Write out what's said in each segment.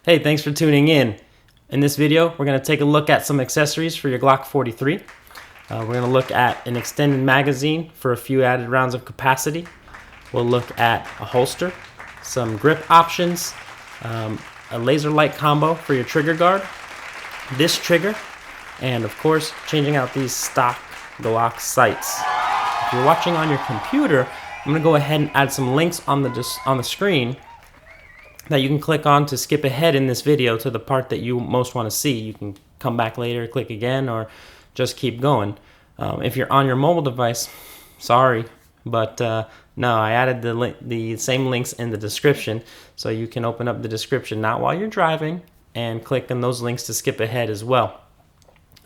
Hey, thanks for tuning in. In this video, we're going to take a look at some accessories for your Glock 43. We're going to look at an extended magazine for a few added rounds of capacity. We'll look at a holster, some grip options, a laser light combo for your trigger guard, this trigger, and of course, changing out these stock Glock sights. If you're watching on your computer, I'm going to go ahead and add some links on the screen that you can click on to skip ahead in this video to the part that you most want to see. You can come back later, click again, or just keep going. If you're on your mobile device, sorry, but no, I added the same links in the description, so you can open up the description not while you're driving and click on those links to skip ahead as well.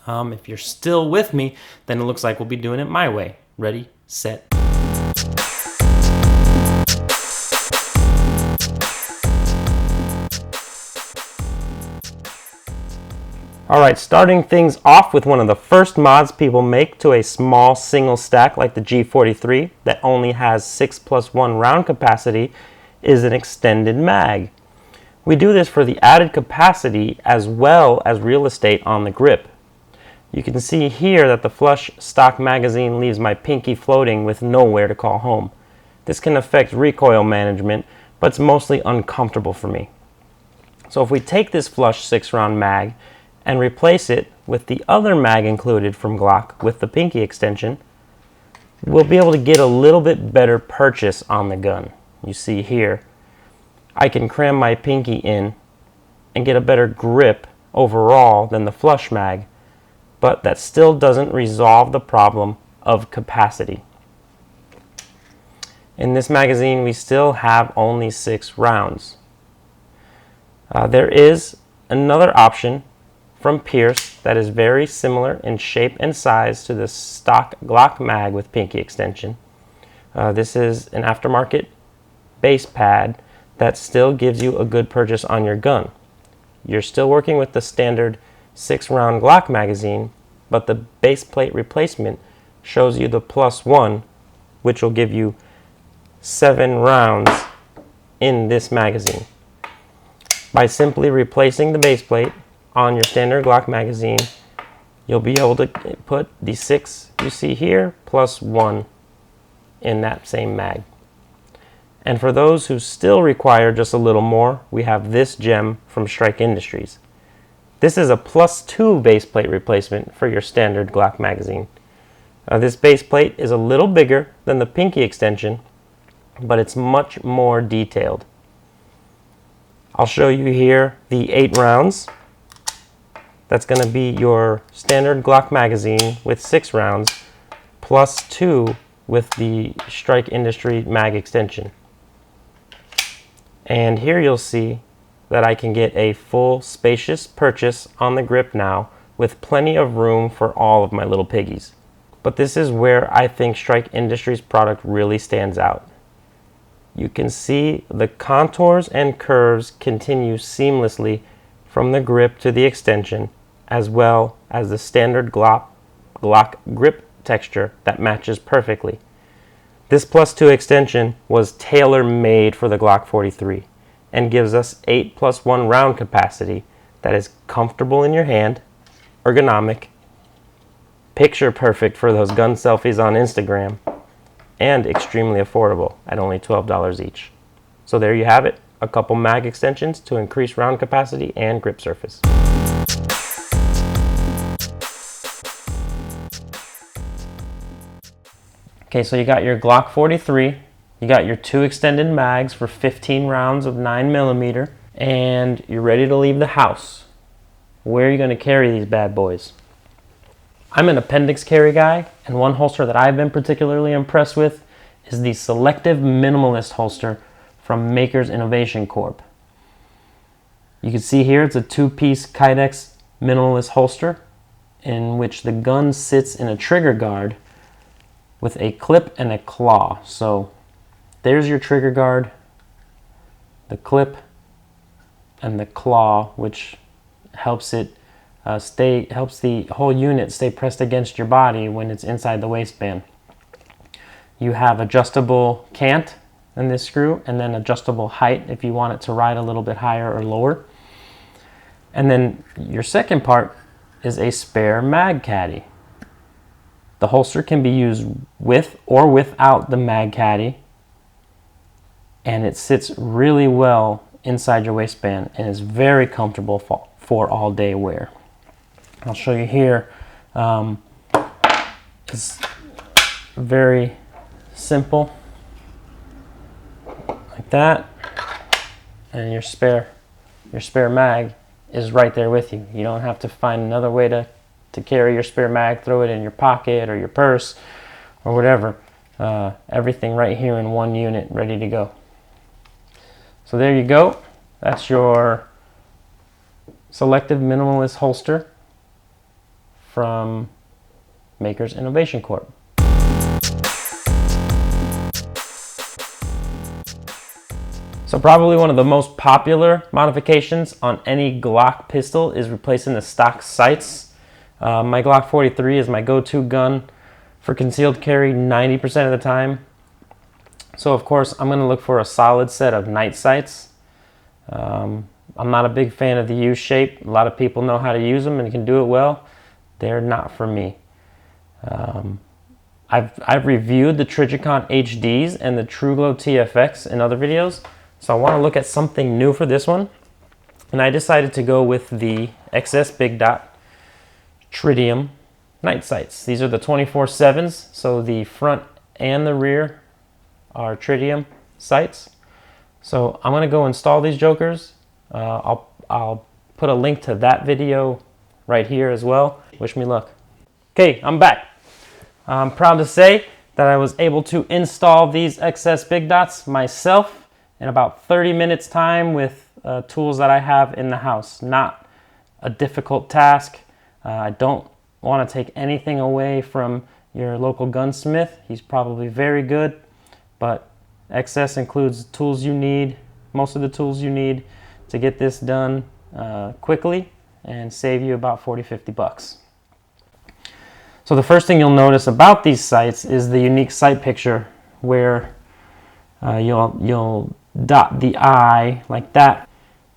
If you're still with me, then it looks like we'll be doing it my way. Ready, set. Alright, starting things off with one of the first mods people make to a small single stack like the G43 that only has 6+1 round capacity is an extended mag. We do this for the added capacity as well as real estate on the grip. You can see here that the flush stock magazine leaves my pinky floating with nowhere to call home. This can affect recoil management, but it's mostly uncomfortable for me. So if we take this flush 6-round mag and replace it with the other mag included from Glock with the pinky extension, we'll be able to get a little bit better purchase on the gun. You see here, I can cram my pinky in and get a better grip overall than the flush mag, but that still doesn't resolve the problem of capacity. In this magazine, we still have only 6 rounds. There is another option from Pierce that is very similar in shape and size to the stock Glock mag with pinky extension. This is an aftermarket base pad that still gives you a good purchase on your gun. You're still working with the standard 6-round Glock magazine, but the base plate replacement shows you the +1, which will give you 7 rounds in this magazine. By simply replacing the base plate on your standard Glock magazine, you'll be able to put the 6 you see here +1 in that same mag. And for those who still require just a little more, we have this gem from Strike Industries. This is a +2 base plate replacement for your standard Glock magazine. This base plate is a little bigger than the pinky extension, but it's much more detailed. I'll show you here the 8 rounds. That's going to be your standard Glock magazine with 6 rounds +2 with the Strike Industry mag extension. And here you'll see that I can get a full spacious purchase on the grip now with plenty of room for all of my little piggies. But this is where I think Strike Industries product really stands out. You can see the contours and curves continue seamlessly from the grip to the extension, as well as the standard Glock grip texture that matches perfectly. This +2 extension was tailor-made for the Glock 43 and gives us 8+1 round capacity that is comfortable in your hand, ergonomic, picture perfect for those gun selfies on Instagram, and extremely affordable at only $12 each. So there you have it, a couple mag extensions to increase round capacity and grip surface. Okay, so you got your Glock 43, you got your 2 extended mags for 15 rounds of 9mm, and you're ready to leave the house. Where are you going to carry these bad boys? I'm an appendix carry guy, and one holster that I've been particularly impressed with is the Selective Minimalist holster from Makers Innovation Corp. You can see here it's a 2-piece Kydex minimalist holster in which the gun sits in a trigger guard with a clip and a claw. So there's your trigger guard, the clip, and the claw, which helps it helps the whole unit stay pressed against your body when it's inside the waistband. You have adjustable cant in this screw, and then adjustable height if you want it to ride a little bit higher or lower. And then your second part is a spare mag caddy. The holster can be used with or without the mag caddy, and it sits really well inside your waistband and is very comfortable for all day wear. I'll show you here. It's very simple, like that, and your spare mag is right there with you. You don't have to find another way to carry your spare mag, throw it in your pocket or your purse or whatever. Everything right here in one unit, ready to go. So there you go. That's your selective minimalist holster from Makers Innovation Corp. So probably one of the most popular modifications on any Glock pistol is replacing the stock sights. My Glock 43 is my go-to gun for concealed carry 90% of the time. So of course I'm going to look for a solid set of night sights. I'm not a big fan of the U-shape. A lot of people know how to use them and can do it well. They're not for me. I've reviewed the Trigicon HDs and the TrueGlow TFX in other videos. So I want to look at something new for this one. And I decided to go with the XS Big Dot Tritium night sights. These are the 24/7s, so the front and the rear are tritium sights. So I'm going to go install these jokers. I'll put a link to that video right here as well. Wish me luck. Okay, I'm back. I'm proud to say that I was able to install these XS Big Dots myself in about 30 minutes time with tools that I have in the house. Not a difficult task. I don't want to take anything away from your local gunsmith. He's probably very good, but XS includes tools you need, most of the tools you need to get this done quickly and save you about 40-50 bucks. So the first thing you'll notice about these sights is the unique sight picture where you'll dot the eye like that.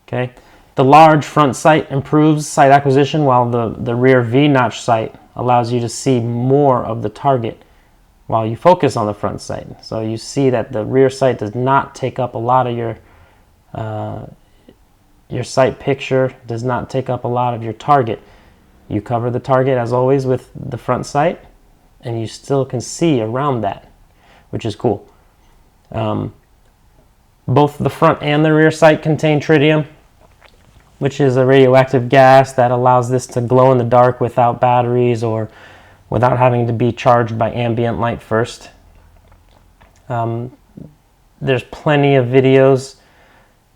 Okay, the large front sight improves sight acquisition, while the rear V-notch sight allows you to see more of the target while you focus on the front sight. So you see that the rear sight does not take up a lot of your sight picture, does not take up a lot of your target. You cover the target as always with the front sight, and you still can see around that, which is cool. Both the front and the rear sight contain tritium, which is a radioactive gas that allows this to glow in the dark without batteries or without having to be charged by ambient light first. There's plenty of videos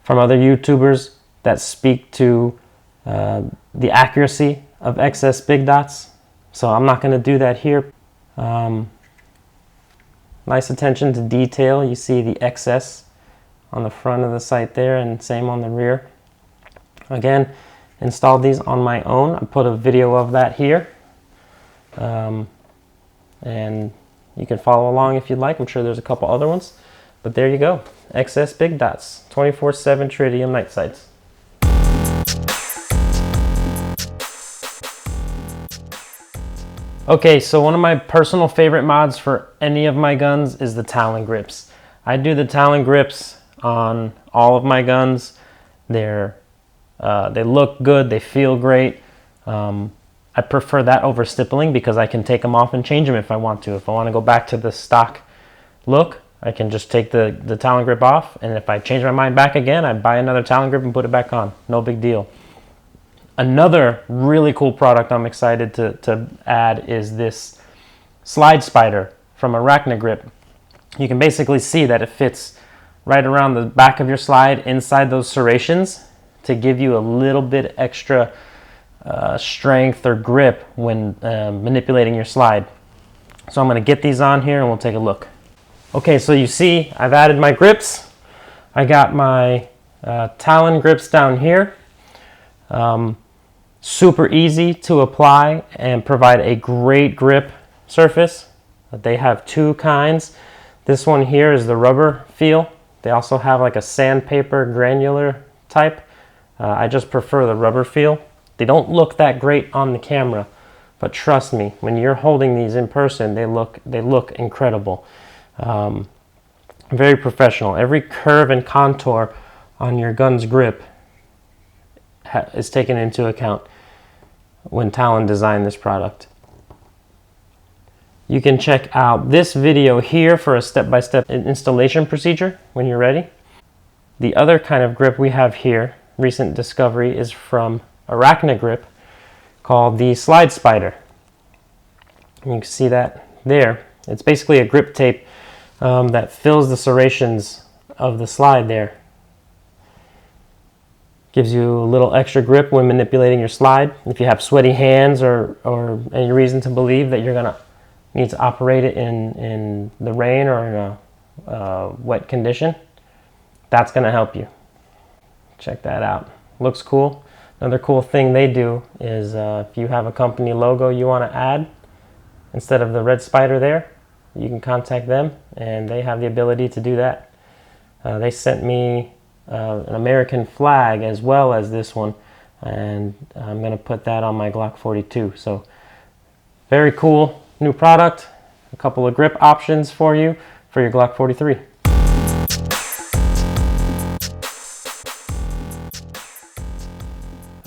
from other YouTubers that speak to the accuracy of XS Big Dots, so I'm not going to do that here. Nice attention to detail. You see the XS on the front of the sight there, and same on the rear. Again, installed these on my own. I put a video of that here, and you can follow along if you'd like. I'm sure there's a couple other ones, but there you go. XS Big Dots 24/7 tritium night sights. Okay, so one of my personal favorite mods for any of my guns is the Talon grips. I do the Talon grips on all of my guns. They look good, they feel great. I prefer that over stippling because I can take them off and change them if I want to. If I want to go back to the stock look, I can just take the Talon grip off, and if I change my mind back again, I buy another Talon grip and put it back on. No big deal. Another really cool product I'm excited to add is this slide spider from Arachnagrip. You can basically see that it fits right around the back of your slide inside those serrations to give you a little bit extra strength or grip when manipulating your slide. So I'm going to get these on here and we'll take a look. Okay, so you see I've added my grips. I got my Talon grips down here. Super easy to apply and provide a great grip surface. They have two kinds. This one here is the rubber feel. They also have like a sandpaper granular type. I just prefer the rubber feel. They don't look that great on the camera, but trust me, when you're holding these in person, they look incredible. Very professional. Every curve and contour on your gun's grip is taken into account when Talon designed this product. You can check out this video here for a step-by-step installation procedure when you're ready. The other kind of grip we have here, recent discovery, is from Arachna Grip, called the Slide Spider. You can see that there. It's basically a grip tape that fills the serrations of the slide there. Gives you a little extra grip when manipulating your slide. If you have sweaty hands or any reason to believe that you're gonna need to operate it in the rain or in a wet condition, that's gonna help you. Check that out. Looks cool. Another cool thing they do is if you have a company logo you want to add, instead of the red spider there, you can contact them and they have the ability to do that. They sent me an American flag as well as this one, and I'm going to put that on my Glock 42. So very cool new product. A couple of grip options for you for your Glock 43.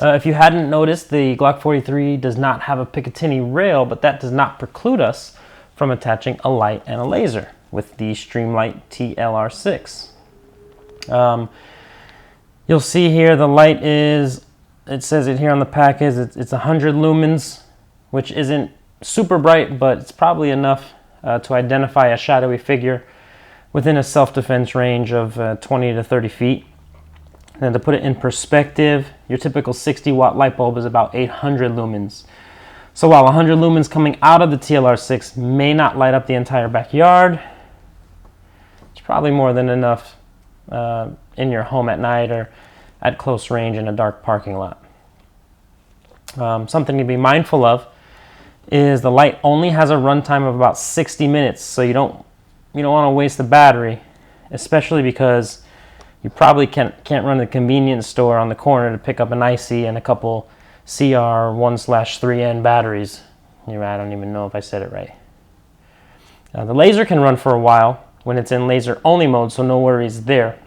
If you hadn't noticed, the Glock 43 does not have a Picatinny rail, but that does not preclude us from attaching a light and a laser with the Streamlight TLR6. You'll see here the light is, it says it here on the package, it's 100 lumens, which isn't super bright, but it's probably enough to identify a shadowy figure within a self-defense range of 20 to 30 feet. And to put it in perspective, your typical 60-watt light bulb is about 800 lumens. So while 100 lumens coming out of the TLR6 may not light up the entire backyard, it's probably more than enough in your home at night or at close range in a dark parking lot. Something to be mindful of is the light only has a runtime of about 60 minutes, so you don't want to waste the battery, especially because you probably can't run the convenience store on the corner to pick up an IC and a couple CR 1/3N batteries. I don't even know if I said it right. The laser can run for a while when it's in laser only mode, so no worries there.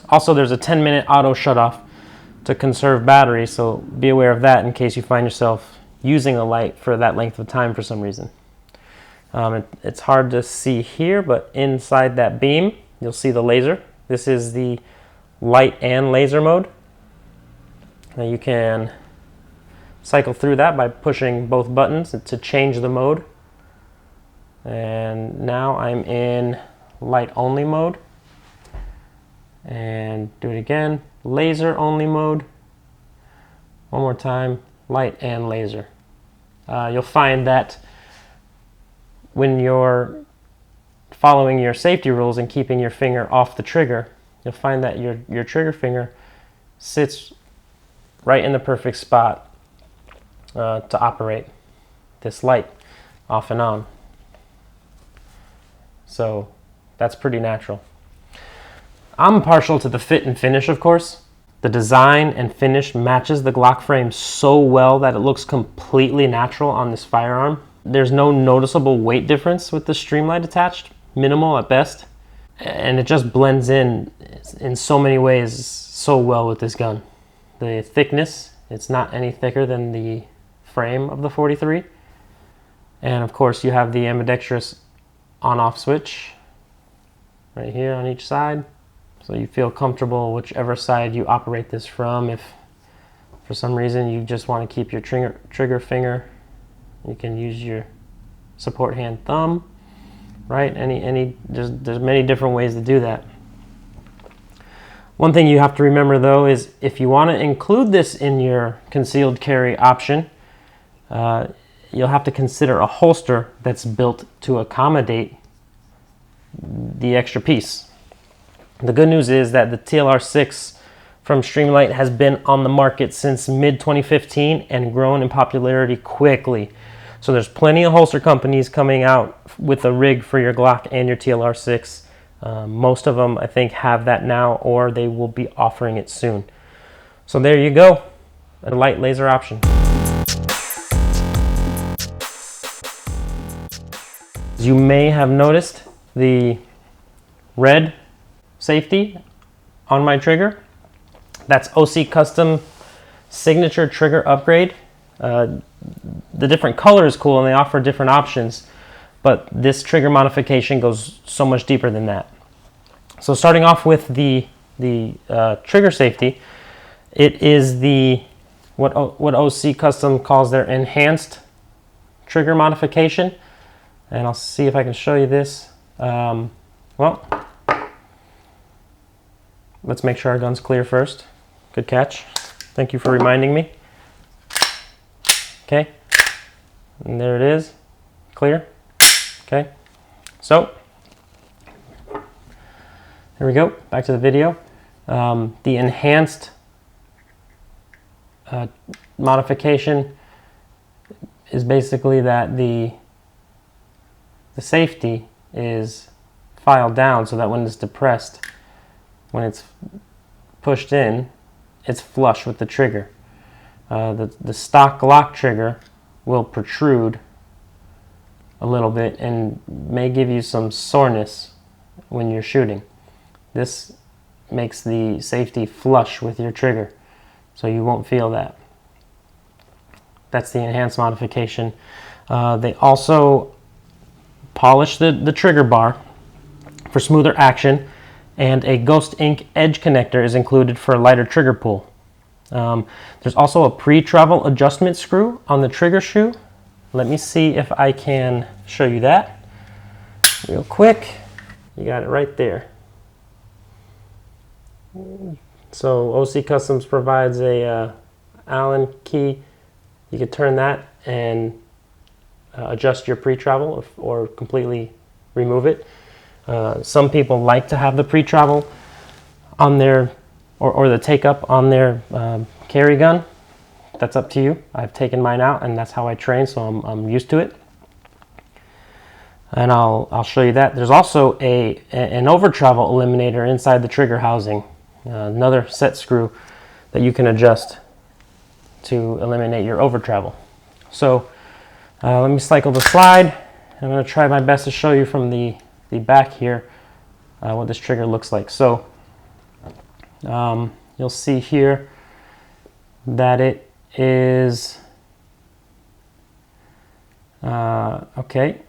Also, there's a 10-minute auto shutoff to conserve battery, so be aware of that in case you find yourself using a light for that length of time for some reason. It's hard to see here, but inside that beam, you'll see the laser. This is the light and laser mode. Now you can cycle through that by pushing both buttons to change the mode. And now I'm in light only mode. And do it again, laser only mode. One more time, light and laser. You'll find that when you're following your safety rules and keeping your finger off the trigger, you'll find that your trigger finger sits right in the perfect spot to operate this light off and on. So that's pretty natural. I'm partial to the fit and finish, of course. The design and finish matches the Glock frame so well that it looks completely natural on this firearm. There's no noticeable weight difference with the Streamlight attached, minimal at best, and it just blends in so many ways so well with this gun. The thickness, it's not any thicker than the frame of the 43, and of course you have the ambidextrous on-off switch right here on each side, so you feel comfortable whichever side you operate this from. If for some reason you just want to keep your trigger finger, you can use your support hand thumb, right? There's many different ways to do that. One thing you have to remember though is if you want to include this in your concealed carry option, you'll have to consider a holster that's built to accommodate the extra piece. The good news is that the TLR6 from Streamlight has been on the market since mid-2015 and grown in popularity quickly. So there's plenty of holster companies coming out with a rig for your Glock and your TLR6. Most of them, I think, have that now, or they will be offering it soon. So there you go, a light laser option. You may have noticed the red safety on my trigger. That's OC Custom Signature Trigger Upgrade. The different color is cool and they offer different options, but this trigger modification goes so much deeper than that. So starting off with the trigger safety, it is what OC Custom calls their enhanced trigger modification. And I'll see if I can show you this. Well, let's make sure our gun's clear first. Good catch. Thank you for reminding me. Okay, and there it is, clear. Okay, so here we go, back to the video. The enhanced modification is basically that the safety is filed down so that when it's depressed, when it's pushed in, it's flush with the trigger. The stock Glock trigger will protrude a little bit and may give you some soreness when you're shooting. This makes the safety flush with your trigger, so you won't feel that. That's the enhanced modification. They also polish the trigger bar for smoother action, and a Ghost Ink edge connector is included for a lighter trigger pull. There's also a pre-travel adjustment screw on the trigger shoe. Let me see if I can show you that real quick. You got it right there. So OC Customs provides a Allen key. You can turn that and adjust your pre-travel or completely remove it. Some people like to have the pre-travel on their or the take up on their carry gun. That's up to you. I've taken mine out and that's how I train, so I'm used to it. And I'll show you that. There's also an over travel eliminator inside the trigger housing. Another set screw that you can adjust to eliminate your over travel. So let me cycle the slide. I'm going to try my best to show you from the back here what this trigger looks like. So you'll see here that it is okay,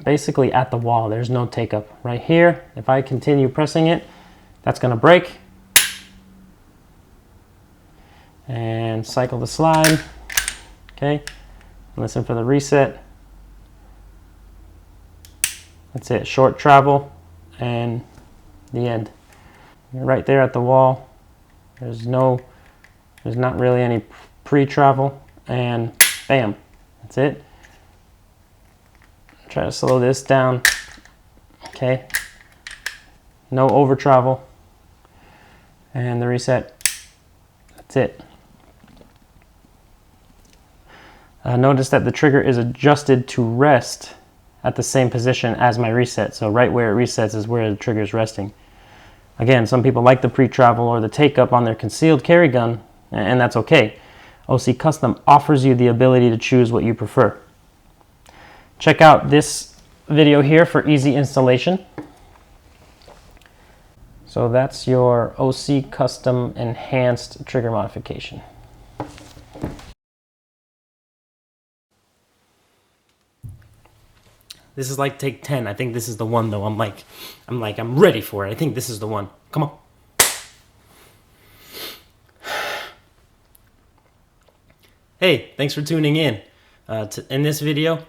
basically at the wall. There's no take up right here. If I continue pressing it, that's going to break. And cycle the slide. Okay, listen for the reset. That's it, short travel and the end. You're right there at the wall. There's not really any pre-travel, and bam, that's it. Try to slow this down. Okay, no over travel, and the reset. That's it. Notice that the trigger is adjusted to rest at the same position as my reset. So right where it resets is where the trigger is resting. Again, some people like the pre-travel or the take-up on their concealed carry gun, and that's okay. OC Custom offers you the ability to choose what you prefer. Check out this video here for easy installation. So that's your OC Custom enhanced trigger modification. This is like take 10. I think this is the one though. I'm ready for it. I think this is the one. Come on. Hey, thanks for tuning in. In this video,